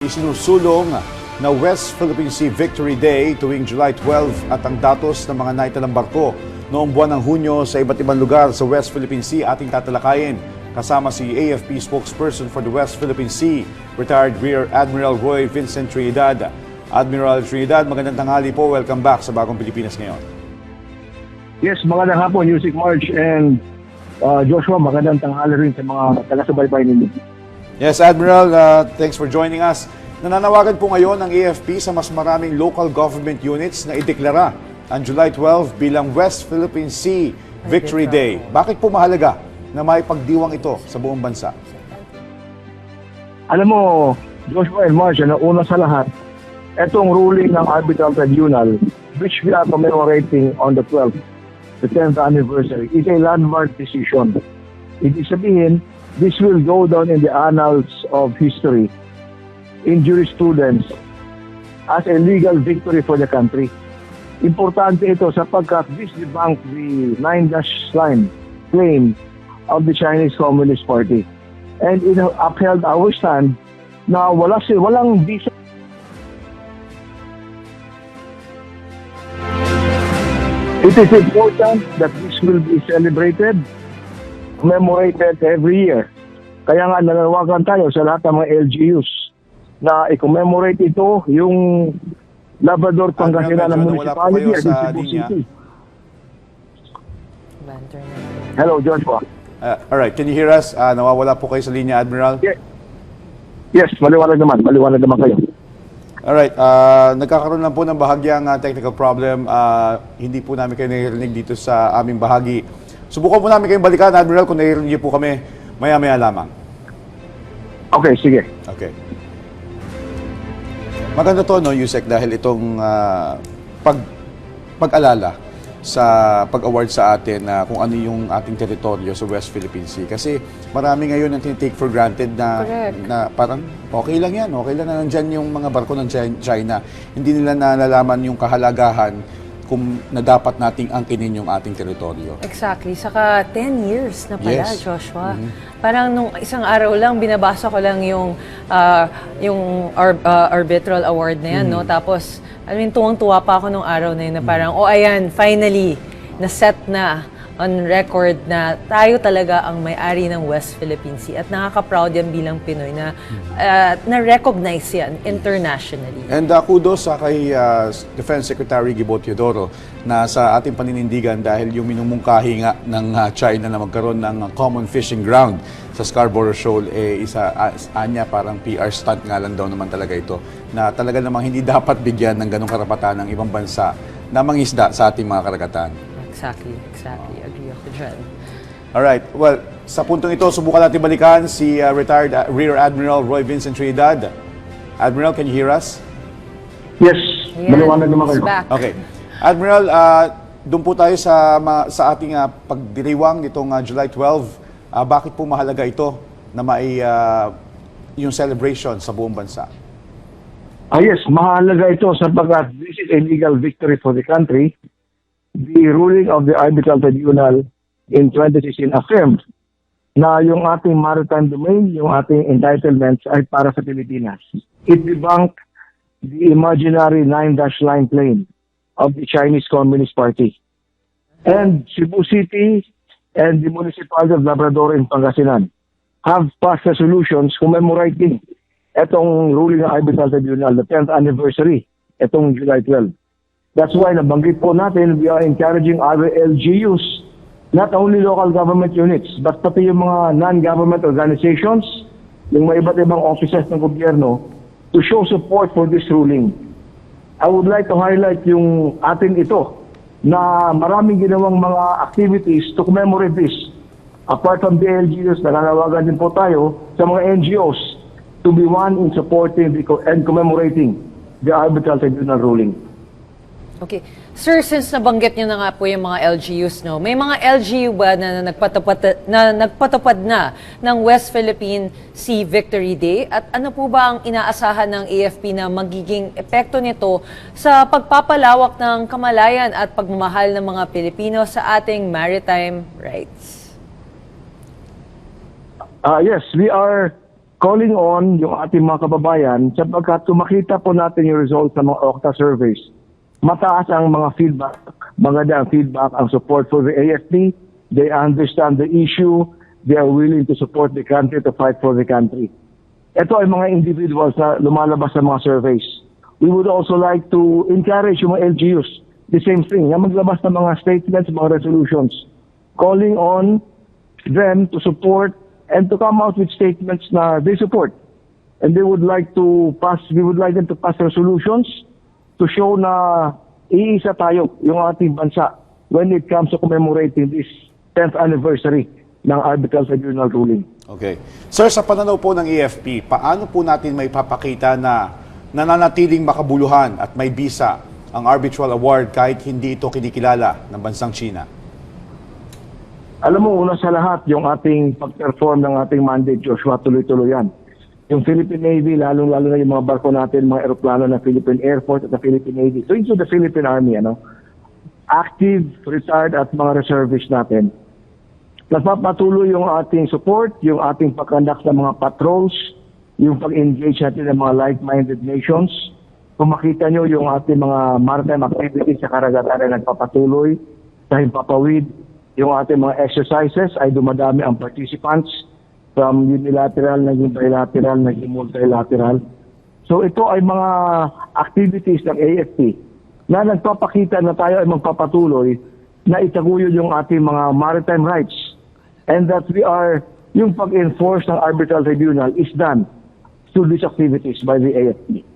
Isinusulong na West Philippine Sea Victory Day tuwing July 12 at ang datos ng mga naitalang barko noong buwan ng Hunyo sa iba't ibang lugar sa West Philippine Sea ating tatalakayin. Kasama si AFP spokesperson for the West Philippine Sea, retired Rear Admiral Roy Vincent Trinidad. Admiral Trinidad, magandang tanghali po. Welcome back sa Bagong Pilipinas ngayon. Yes, magandang hapon, Music March and Joshua, magandang tanghali rin sa mga taga-subaybay ninyo. Yes, Admiral, thanks for joining us. Nananawagan po ngayon ang AFP sa mas maraming local government units na ideklara ang July 12 bilang West Philippine Sea Victory Day. Bakit po mahalaga na may pagdiwang ito sa buong bansa? Alam mo, Joshua and March, una sa lahat, itong ruling ng Arbitral Tribunal, which we are commemorating on the 12th, the 10th anniversary, is a landmark decision. Ibig sabihin, this will go down in the annals of history, in jurisprudence, as a legal victory for the country. Importante ito sapagkat this debunked the 9-line claim of the Chinese Communist Party. And it upheld our stand na walang visa. It is important that this will be celebrated, commemorated every year. Kaya nga nananawagan tayo sa lahat ng mga LGUs na i-commemorate ito yung Labrador Pangasinan ng Municipality at Cebu City. Hello, Joshua. Alright, can you hear us? Nawawala po kayo sa linya, Admiral? Yes, maliwanag naman kayo. Alright, nagkakaroon lang po ng bahagyang technical problem. Hindi po namin kayo naririnig dito sa aming bahagi. Subukan po namin kayong balikan, Admiral, kung naririnig niyo po kami maya-maya lamang. Okay, sige. Okay. Maganda to, no, Yusek, dahil itong pag-alala sa pag-award sa atin na kung ano yung ating teritoryo sa West Philippine Sea. Kasi marami ngayon ang tinitake for granted na parang okay lang yan, okay lang na nandyan yung mga barko ng China. Hindi nila nalalaman yung kahalagahan kung na dapat nating angkinin yung ating teritoryo. Exactly. Saka 10 years na pala, Yes. Joshua. Parang nung isang araw lang, binabasa ko lang yung arbitral award na yan, no? Tapos, tuwang-tuwa pa ako nung araw na yun na parang, ayan, finally, na-set na on record na tayo talaga ang may-ari ng West Philippine Sea. At nakaka-proud yan bilang Pinoy na na-recognize yan internationally. And kudos sa kay Defense Secretary Gibo Teodoro na sa ating paninindigan dahil yung minumungkahi nga ng China na magkaroon ng common fishing ground sa Scarborough Shoal, anya parang PR stunt nga lang daw naman talaga ito na talaga namang hindi dapat bigyan ng ganong karapatan ng ibang bansa na mangisda sa ating mga karagatan. Exactly. Agree ako dyan. Alright, well, sa puntong ito, subukan natin balikan si retired Rear Admiral Roy Vincent Trinidad. Admiral, can you hear us? Yes, maliwanag naman kayo. Back. Okay. Admiral, doon po tayo sa ating pagdiriwang nitong July 12. Bakit po mahalaga ito na yung celebration sa buong bansa? Yes, mahalaga ito sapagkat this is a legal victory for the country. The ruling of the Arbitral Tribunal in 2016 affirmed na yung ating maritime domain, yung ating entitlements ay para sa Pilipinas. It debunked the imaginary 9-line claim of the Chinese Communist Party. And Cebu City and the Municipality of Labrador and Pangasinan have passed resolutions commemorating itong ruling ng Arbitral Tribunal, the 10th anniversary, itong July 12. That's why nabanggit po natin, we are encouraging our LGUs, not only local government units, but pati yung mga non-government organizations, yung mga iba't ibang offices ng gobyerno, to show support for this ruling. I would like to highlight yung atin ito, na maraming ginawang mga activities to commemorate this. Apart from the LGUs, nananawagan din po tayo sa mga NGOs to be one in supporting and commemorating the Arbitral Tribunal ruling. Okay. Sir, since nabanggit niyo na nga po yung mga LGUs, no, may mga LGU ba na nagpatupad na ng West Philippine Sea Victory Day? At ano po ba ang inaasahan ng AFP na magiging epekto nito sa pagpapalawak ng kamalayan at pagmamahal ng mga Pilipino sa ating maritime rights? Yes, we are calling on yung ating mga kababayan sapagkat kung makita po natin yung results ng mga OCTA surveys, mataas ang mga feedback, maganda ang feedback, ang support for the AFP. They understand the issue. They are willing to support the country, to fight for the country. Ito ay mga individuals na lumalabas sa mga surveys. We would also like to encourage yung mga LGUs, the same thing, na maglabas ng mga statements, mga resolutions, calling on them to support and to come out with statements na they support. And they would like to pass, we would like them to pass resolutions to show na iisa tayo yung ating bansa when it comes to commemorating this 10th anniversary ng arbitral tribunal ruling. Okay. Sir, sa pananaw po ng AFP, paano po natin may papakita na nananatiling makabuluhan at may bisa ang arbitral award kahit hindi ito kinikilala ng bansang China? Alam mo, una sa lahat, yung ating pag-perform ng ating mandate, Joshua, tuloy-tuloy yan. Yung Philippine Navy, lalong-lalo na yung mga barko natin, mga eroplano ng Philippine Air Force at the Philippine Navy. So, into the Philippine Army, active, retired at mga reservists natin. Nagpapatuloy yung ating support, yung ating pag-conduct ng mga patrols, yung pag-engage natin ng mga like-minded nations. Kung makita nyo yung ating mga maritime activities sa karagatan ay nagpapatuloy sa himpapawid, yung ating mga exercises ay dumadami ang participants from unilateral, naging bilateral, naging multilateral. So ito ay mga activities ng AFP na nagpapakita na tayo ay magpapatuloy na itaguyod yung ating mga maritime rights and that we are, yung pag-enforce ng arbitral tribunal is done through these activities by the AFP.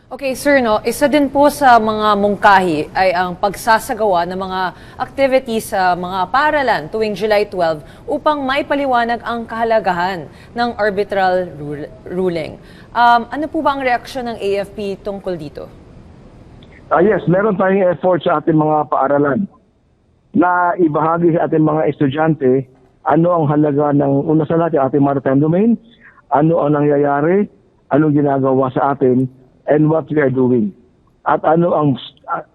Okay, sir, isa din po sa mga mungkahi ay ang pagsasagawa ng mga activities sa mga paaralan tuwing July 12 upang maipaliwanag ang kahalagahan ng arbitral ruling. Ano po ba ang reaksyon ng AFP tungkol dito? Yes, meron tayong effort sa ating mga paaralan na ibahagi sa ating mga estudyante ano ang halaga ng una sa lahat ating maritime domain, ano ang nangyayari, anong ginagawa sa atin, and what we are doing. At ano ang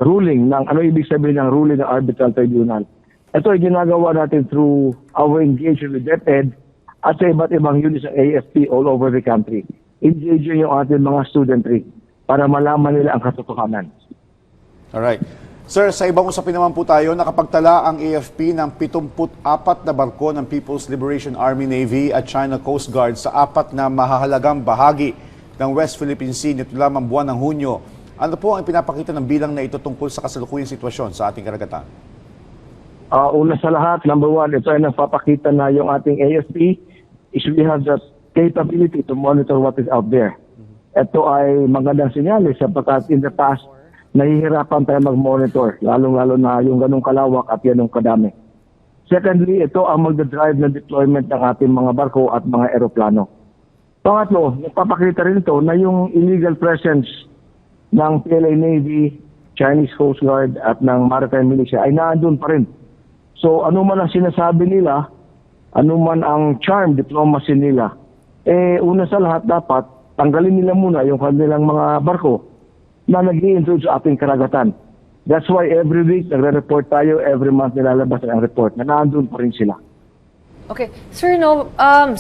ruling ng, ano ibig sabihin ng ruling ng arbitral tribunal. Ito ay ginagawa natin through our engagement with DepEd at sa iba't ibang units ng AFP all over the country. Engaging yung ating mga studentry para malaman nila ang katotohanan. Alright. Sir, sa ibang usapin naman po tayo, nakapagtala ang AFP ng 74 na barko ng People's Liberation Army Navy at China Coast Guard sa 4 na mahahalagang bahagi ng West Philippine Sea nito lamang buwan ng Hunyo. Ano po ang pinapakita ng bilang na ito tungkol sa kasalukuyang sitwasyon sa ating karagatan? Una sa lahat, number one, ito ay nagpapakita na yung ating AFP is we have the capability to monitor what is out there. Ito ay magandang sinyalis sapagkat in the past, nahihirapan tayo mag-monitor, lalong-lalo na yung ganong kalawak at yanong kadami. Secondly, ito ang magdadrive ng deployment ng ating mga barko at mga eroplano. Pangatlo, nagpapakita rin ito na yung illegal presence ng PLA Navy, Chinese Coast Guard at ng Maritime Militia ay naandun pa rin. So ano man ang sinasabi nila, ano man ang charm diplomacy nila, una sa lahat dapat tanggalin nila muna yung kanilang mga barko na nag-i-intrude sa ating karagatan. That's why every week nagre-report tayo, every month nilalabas ang report na naandun pa rin sila. Okay. Sir, 74,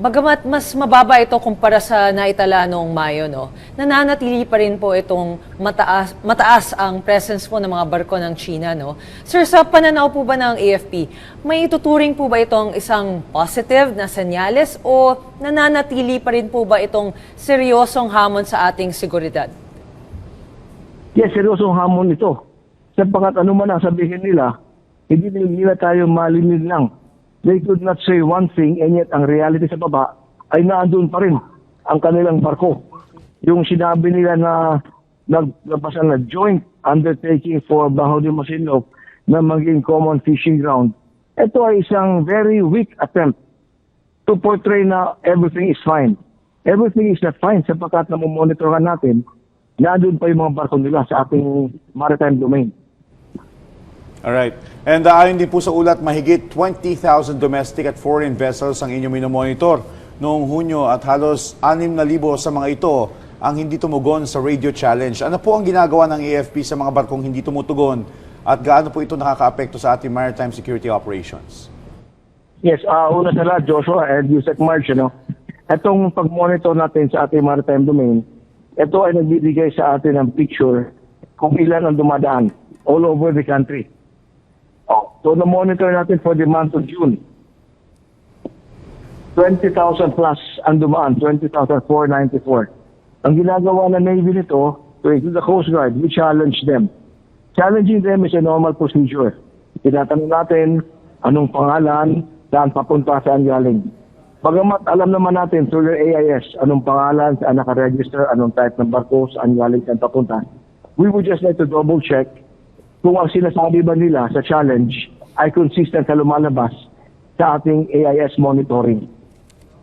bagamat mas mababa ito kumpara sa naitala noong Mayo, nananatili pa rin po itong mataas ang presence po ng mga barko ng China, Sir, sa pananaw po ba ng AFP, may ituturing po ba itong isang positive na senyales o nananatili pa rin po ba itong seryosong hamon sa ating seguridad? Yes, seryosong hamon ito. Sapagkat ano man ang sabihin nila, hindi nila tayo malinig lang. They could not say one thing and yet ang reality sa baba ay naandun pa rin ang kanilang barko. Yung sinabi nila na nagbasa na joint undertaking for Baho de Masinloc na maging common fishing ground. Ito ay isang very weak attempt to portray na everything is fine. Everything is not fine sapagkat namomonitoran natin naandun pa yung mga barko nila sa ating maritime domain. Alright. And ayon din po sa ulat, mahigit 20,000 domestic at foreign vessels ang inyong minomonitor noong Hunyo at halos 6,000 sa mga ito ang hindi tumugon sa radio challenge. Ano po ang ginagawa ng AFP sa mga barkong hindi tumutugon at gaano po ito nakakaapekto sa ating maritime security operations? Yes, una sa lahat, Joshua and Yusek March, itong pag-monitor natin sa ating maritime domain, ito ay nagbibigay sa atin ng picture kung ilan ang dumadaan all over the country. So, na-monitor natin for the month of June. 20,000 plus ang dumaan, 20,494. Ang ginagawa ng Navy nito, to include the Coast Guard, we challenge them. Challenging them is a normal procedure. Tinatanong natin anong pangalan, saan papunta, saan galing. Bagamat alam naman natin through your AIS, anong pangalan, saan nakaregister, anong type ng barko, saan galing, saan papunta. We would just like to double check kung ang sinasabi ba nila sa challenge ay consistent sa lumalabas sa ating AIS monitoring.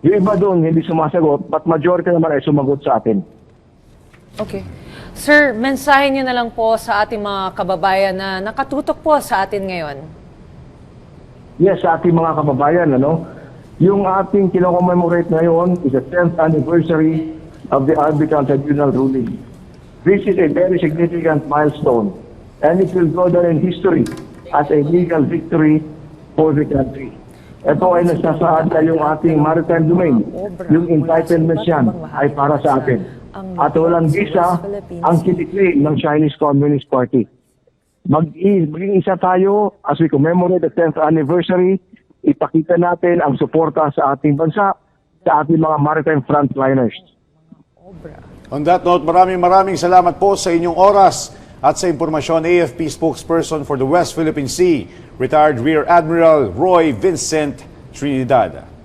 Yung iba doon hindi sumasagot, but majority naman ay sumagot sa atin. Okay. Sir, mensahe niyo na lang po sa ating mga kababayan na nakatutok po sa atin ngayon. Yes, sa ating mga kababayan, yung ating kinocommemorate ngayon is the 10th anniversary of the Arbitral Tribunal ruling. This is a very significant milestone, and it will go down in history as a legal victory for the country. Ito ay nagsasaad na yung ating maritime domain. Yung entitlements yan ay para sa atin. At walang visa ang kinikli ng Chinese Communist Party. Maging isa tayo as we commemorate the 10th anniversary, ipakita natin ang suporta sa ating bansa, sa ating mga maritime frontliners. On that note, maraming salamat po sa inyong oras at sa impormasyon. AFP spokesperson for the West Philippine Sea, retired Rear Admiral Roy Vincent Trinidad.